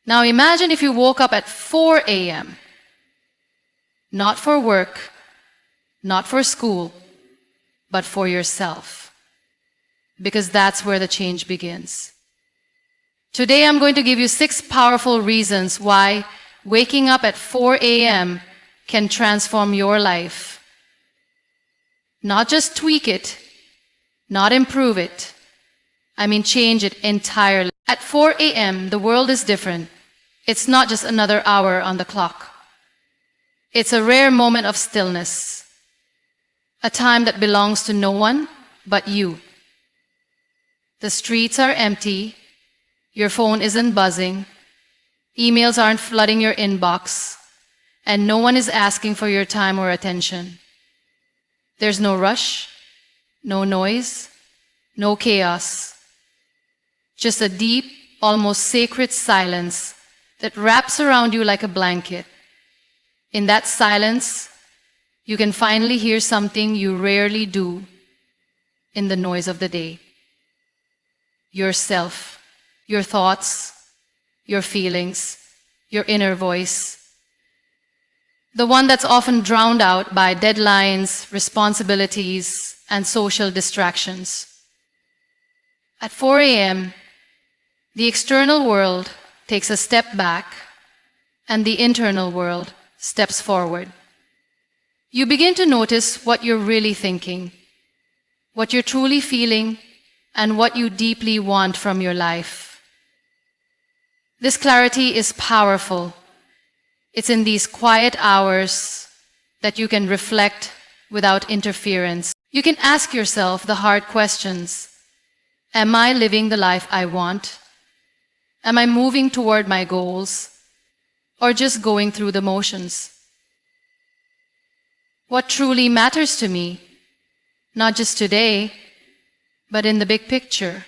Now imagine if you woke up at 4 a.m., not for work, not for school, but for yourself. Because that's where the change begins. Today I'm going to give you 6 powerful reasons why waking up at 4 a.m. can transform your life. Not just tweak it, not improve it. I mean change it entirely. At 4 a.m., the world is different. It's not just another hour on the clock. It's a rare moment of stillness, a time that belongs to no one but you. The streets are empty, your phone isn't buzzing, emails aren't flooding your inbox, and no one is asking for your time or attention. There's no rush, no noise, no chaos. Just a deep, almost sacred silence that wraps around you like a blanket. In that silence, you can finally hear something you rarely do in the noise of the day. Yourself, your thoughts, your feelings, your inner voice. The one that's often drowned out by deadlines, responsibilities, and social distractions. At 4 a.m., the external world takes a step back, and the internal world steps forward. You begin to notice what you're really thinking, what you're truly feeling, and what you deeply want from your life. This clarity is powerful. It's in these quiet hours that you can reflect without interference. You can ask yourself the hard questions. Am I living the life I want? Am I moving toward my goals? Or just going through the motions? What truly matters to me, not just today, but in the big picture?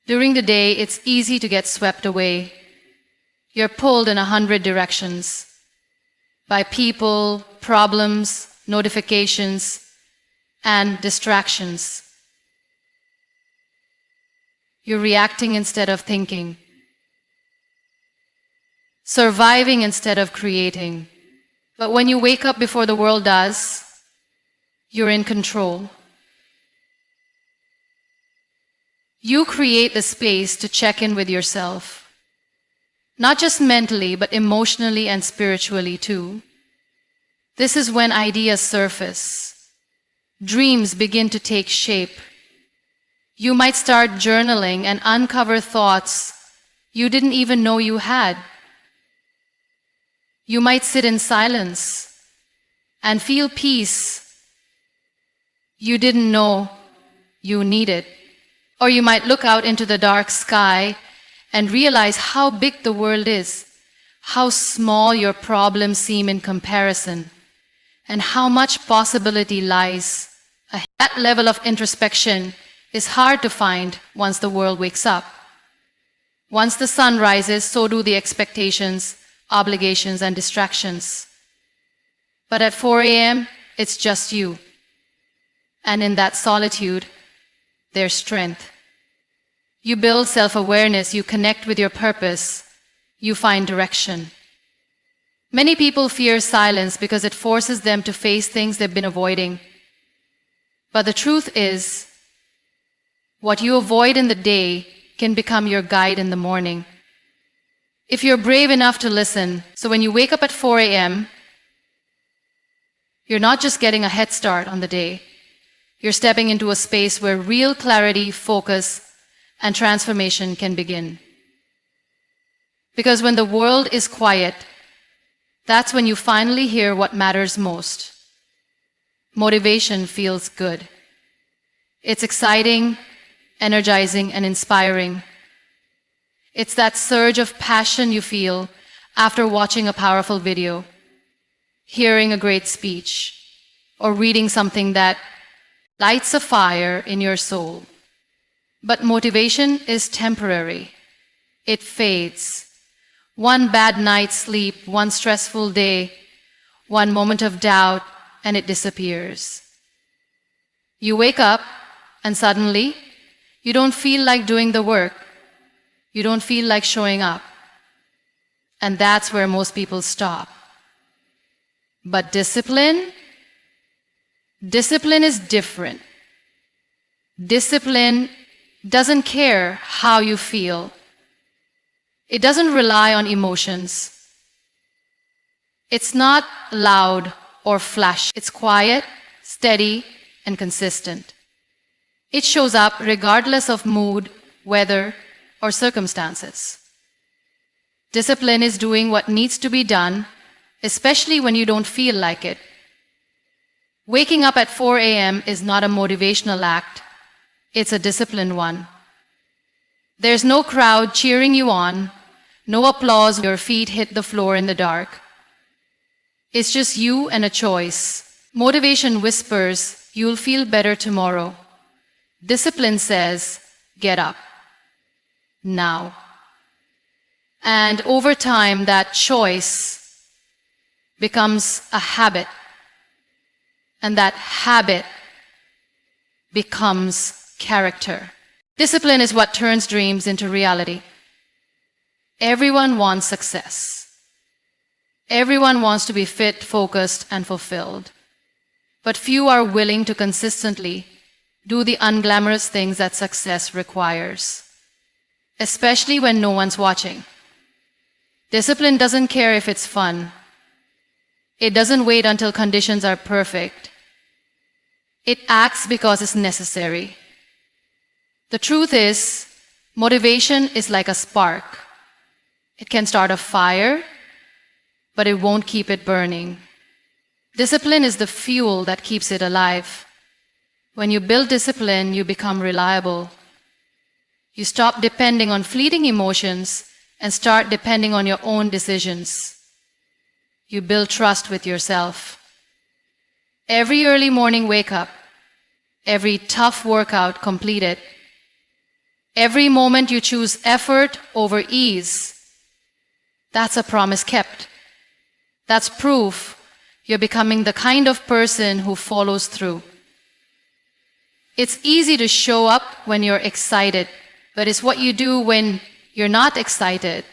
During the day, it's easy to get swept away. You're pulled in 100 directions by people, problems, notifications, and distractions. You're reacting instead of thinking, surviving instead of creating. But when you wake up before the world does, you're in control. You create the space to check in with yourself, not just mentally, but emotionally and spiritually too. This is when ideas surface. Dreams begin to take shape. You might start journaling and uncover thoughts you didn't even know you had. You might sit in silence and feel peace you didn't know you needed. Or you might look out into the dark sky and realize how big the world is, how small your problems seem in comparison, and how much possibility lies ahead. That level of introspection is hard to find once the world wakes up. Once the sun rises, so do the expectations, obligations, and distractions. But at 4 a.m., it's just you. And in that solitude, there's strength. You build self-awareness, you connect with your purpose, you find direction. Many people fear silence because it forces them to face things they've been avoiding. But the truth is, what you avoid in the day can become your guide in the morning. If you're brave enough to listen, so when you wake up at 4 a.m., you're not just getting a head start on the day, you're stepping into a space where real clarity, focus, and transformation can begin. Because when the world is quiet, that's when you finally hear what matters most. Motivation feels good. It's exciting, energizing, and inspiring. It's that surge of passion you feel after watching a powerful video, hearing a great speech, or reading something that lights a fire in your soul. But motivation is temporary. It fades. One bad night's sleep, one stressful day, one moment of doubt, and it disappears. You wake up, and suddenly, you don't feel like doing the work. You don't feel like showing up. And that's where most people stop. But discipline is different. Discipline doesn't care how you feel. It doesn't rely on emotions. It's not loud or flash. It's quiet, steady, and consistent. It shows up regardless of mood, weather, or circumstances. Discipline is doing what needs to be done, especially when you don't feel like it. Waking up at 4 a.m. is not a motivational act. It's a disciplined one. There's no crowd cheering you on, no applause when your feet hit the floor in the dark. It's just you and a choice. Motivation whispers, you'll feel better tomorrow. Discipline says, get up. Now. And over time, that choice becomes a habit. And that habit becomes character. Discipline is what turns dreams into reality. Everyone wants success. Everyone wants to be fit, focused, and fulfilled. But few are willing to consistently do the unglamorous things that success requires, especially when no one's watching. Discipline doesn't care if it's fun. It doesn't wait until conditions are perfect. It acts because it's necessary. The truth is, motivation is like a spark. It can start a fire, but it won't keep it burning. Discipline is the fuel that keeps it alive. When you build discipline, you become reliable. You stop depending on fleeting emotions and start depending on your own decisions. You build trust with yourself. Every early morning wake up, every tough workout completed, every moment you choose effort over ease, that's a promise kept. That's proof you're becoming the kind of person who follows through. It's easy to show up when you're excited, but it's what you do when you're not excited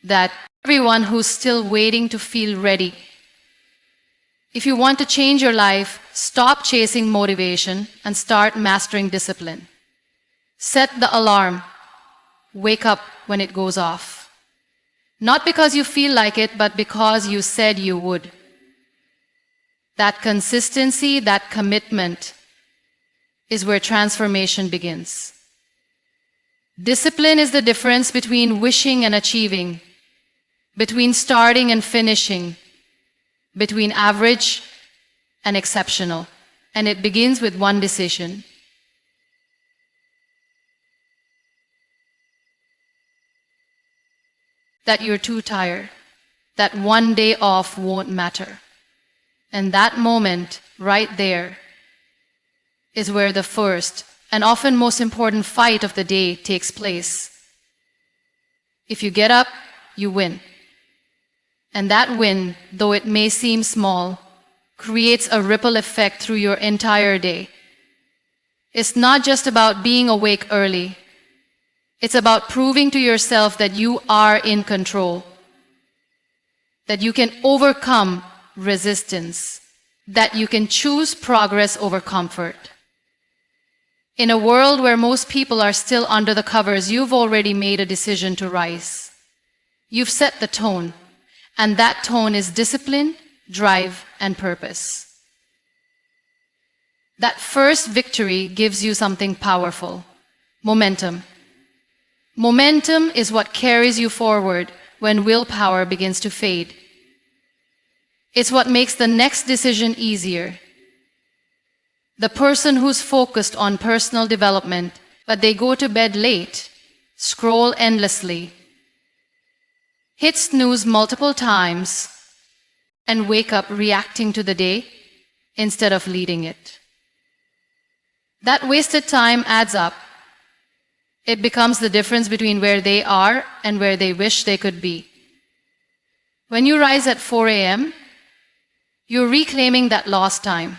that everyone who's still waiting to feel ready. If you want to change your life, stop chasing motivation and start mastering discipline. Set the alarm. Wake up when it goes off. Not because you feel like it, but because you said you would. That consistency, that commitment is where transformation begins. Discipline is the difference between wishing and achieving, between starting and finishing, between average and exceptional. And it begins with one decision. That you're too tired, that one day off won't matter. And that moment, right there, is where the first and often most important fight of the day takes place. If you get up, you win. And that win, though it may seem small, creates a ripple effect through your entire day. It's not just about being awake early. It's about proving to yourself that you are in control, that you can overcome resistance, that you can choose progress over comfort. In a world where most people are still under the covers, you've already made a decision to rise. You've set the tone, and that tone is discipline, drive, and purpose. That first victory gives you something powerful: momentum. Momentum is what carries you forward when willpower begins to fade. It's what makes the next decision easier. The person who's focused on personal development, but they go to bed late, scroll endlessly, hit snooze multiple times, and wake up reacting to the day instead of leading it. That wasted time adds up. It becomes the difference between where they are and where they wish they could be. When you rise at 4 a.m., you're reclaiming that lost time.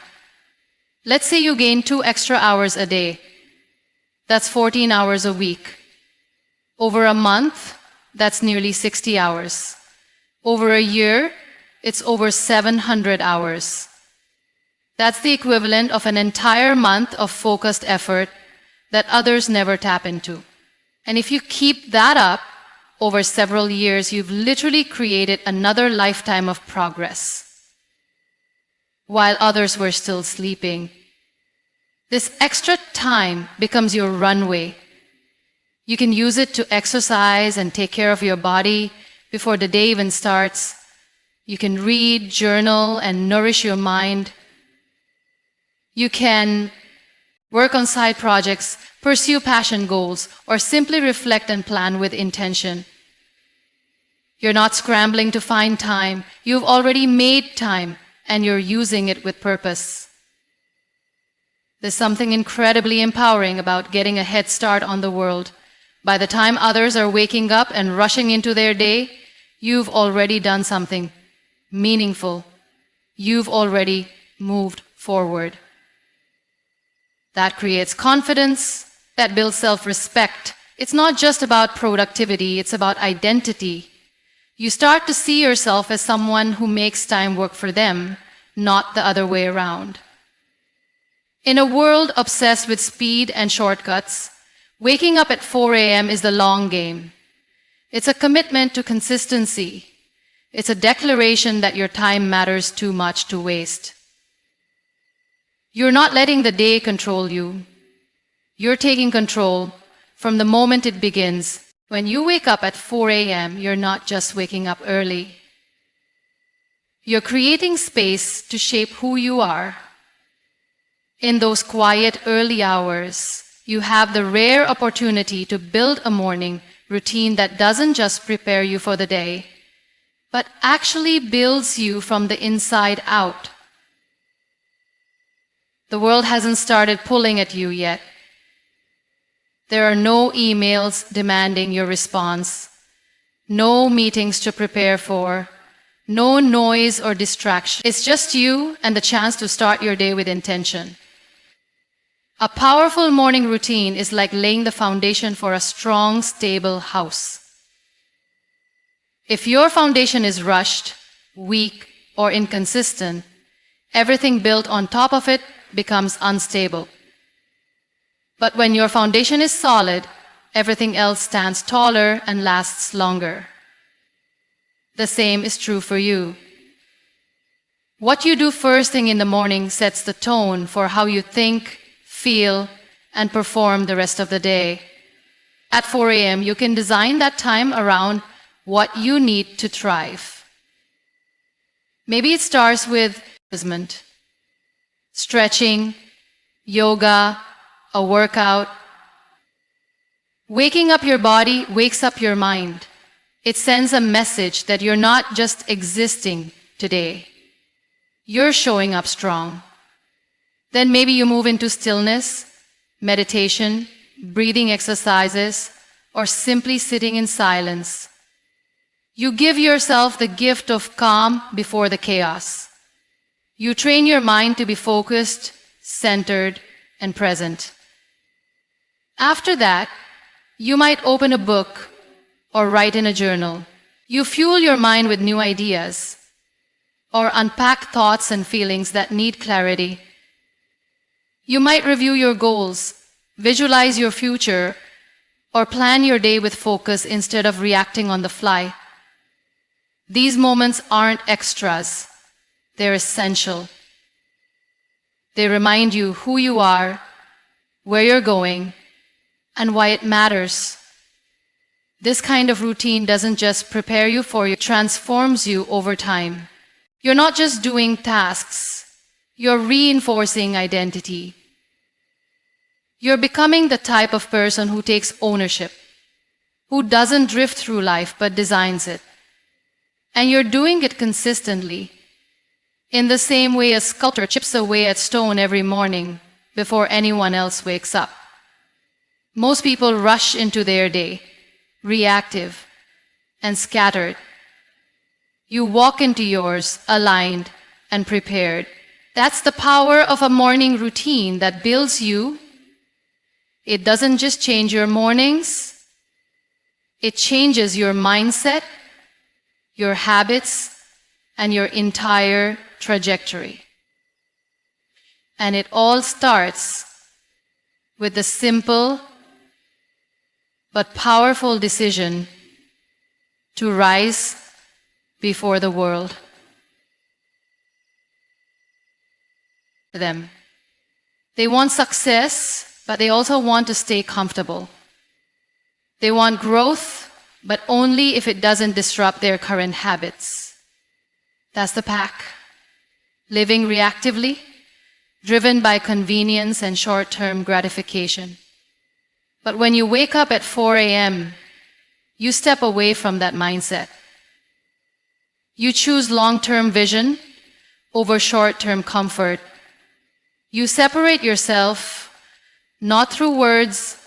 Let's say you gain 2 extra hours a day. That's 14 hours a week. Over a month, that's nearly 60 hours. Over a year, it's over 700 hours. That's the equivalent of an entire month of focused effort that others never tap into. And if you keep that up over several years, you've literally created another lifetime of progress while others were still sleeping. This extra time becomes your runway. You can use it to exercise and take care of your body before the day even starts. You can read, journal, and nourish your mind. You can work on side projects, pursue passion goals, or simply reflect and plan with intention. You're not scrambling to find time. You've already made time, and you're using it with purpose. There's something incredibly empowering about getting a head start on the world. By the time others are waking up and rushing into their day, you've already done something meaningful. You've already moved forward. That creates confidence, that builds self-respect. It's not just about productivity, it's about identity. You start to see yourself as someone who makes time work for them, not the other way around. In a world obsessed with speed and shortcuts, waking up at 4 a.m. is the long game. It's a commitment to consistency. It's a declaration that your time matters too much to waste. You're not letting the day control you. You're taking control from the moment it begins. When you wake up at 4 a.m., you're not just waking up early. You're creating space to shape who you are. In those quiet early hours, you have the rare opportunity to build a morning routine that doesn't just prepare you for the day, but actually builds you from the inside out. The world hasn't started pulling at you yet. There are no emails demanding your response, no meetings to prepare for, no noise or distraction. It's just you and the chance to start your day with intention. A powerful morning routine is like laying the foundation for a strong, stable house. If your foundation is rushed, weak, or inconsistent, everything built on top of it becomes unstable. But when your foundation is solid, everything else stands taller and lasts longer. The same is true for you. What you do first thing in the morning sets the tone for how you think, feel, and perform the rest of the day. At 4 a.m., you can design that time around what you need to thrive. Maybe it starts with stretching, yoga, a workout. Waking up your body wakes up your mind. It sends a message that you're not just existing today. You're showing up strong. Then maybe you move into stillness, meditation, breathing exercises, or simply sitting in silence. You give yourself the gift of calm before the chaos. You train your mind to be focused, centered, and present. After that, you might open a book or write in a journal. You fuel your mind with new ideas or unpack thoughts and feelings that need clarity. You might review your goals, visualize your future, or plan your day with focus instead of reacting on the fly. These moments aren't extras, they're essential. They remind you who you are, where you're going, and why it matters. This kind of routine doesn't just prepare you for it, it transforms you over time. You're not just doing tasks, you're reinforcing identity. You're becoming the type of person who takes ownership, who doesn't drift through life but designs it. And you're doing it consistently, in the same way a sculptor chips away at stone every morning before anyone else wakes up. Most people rush into their day, reactive and scattered. You walk into yours aligned and prepared. That's the power of a morning routine that builds you. It doesn't just change your mornings, It changes your mindset, your habits, and your entire trajectory. And it all starts with the simple but powerful decision to rise before the world. Them. They want success, but they also want to stay comfortable. They want growth, but only if it doesn't disrupt their current habits. That's the pack. Living reactively, driven by convenience and short-term gratification. But when you wake up at 4 a.m., you step away from that mindset. You choose long-term vision over short-term comfort. You separate yourself not through words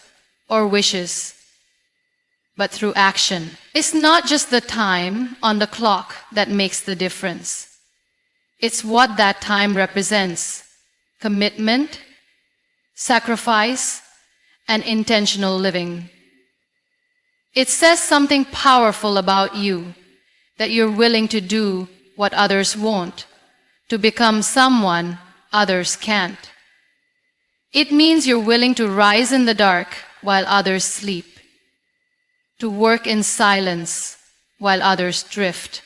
or wishes, but through action. It's not just the time on the clock that makes the difference. It's what that time represents: commitment, sacrifice, and intentional living. It says something powerful about you, that you're willing to do what others won't, to become someone others can't. It means you're willing to rise in the dark while others sleep, to work in silence while others drift.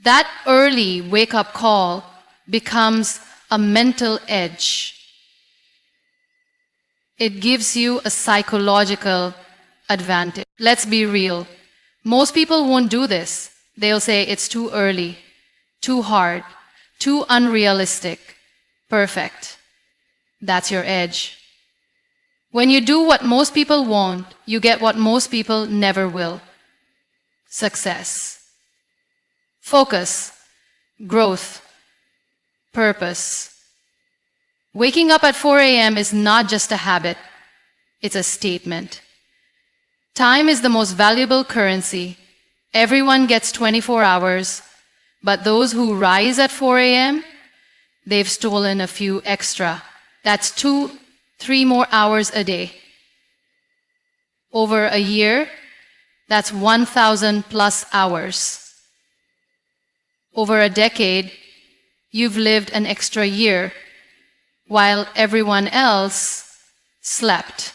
That early wake-up call becomes a mental edge. It gives you a psychological advantage. Let's be real. Most people won't do this. They'll say it's too early, too hard, too unrealistic. Perfect. That's your edge. When you do what most people won't, you get what most people never will: success. Focus, growth, purpose. Waking up at 4 a.m. is not just a habit, it's a statement. Time is the most valuable currency. Everyone gets 24 hours, but those who rise at 4 a.m., they've stolen a few extra. That's 2-3 more hours a day. Over a year, that's 1,000 plus hours. Over a decade, you've lived an extra year, while everyone else slept.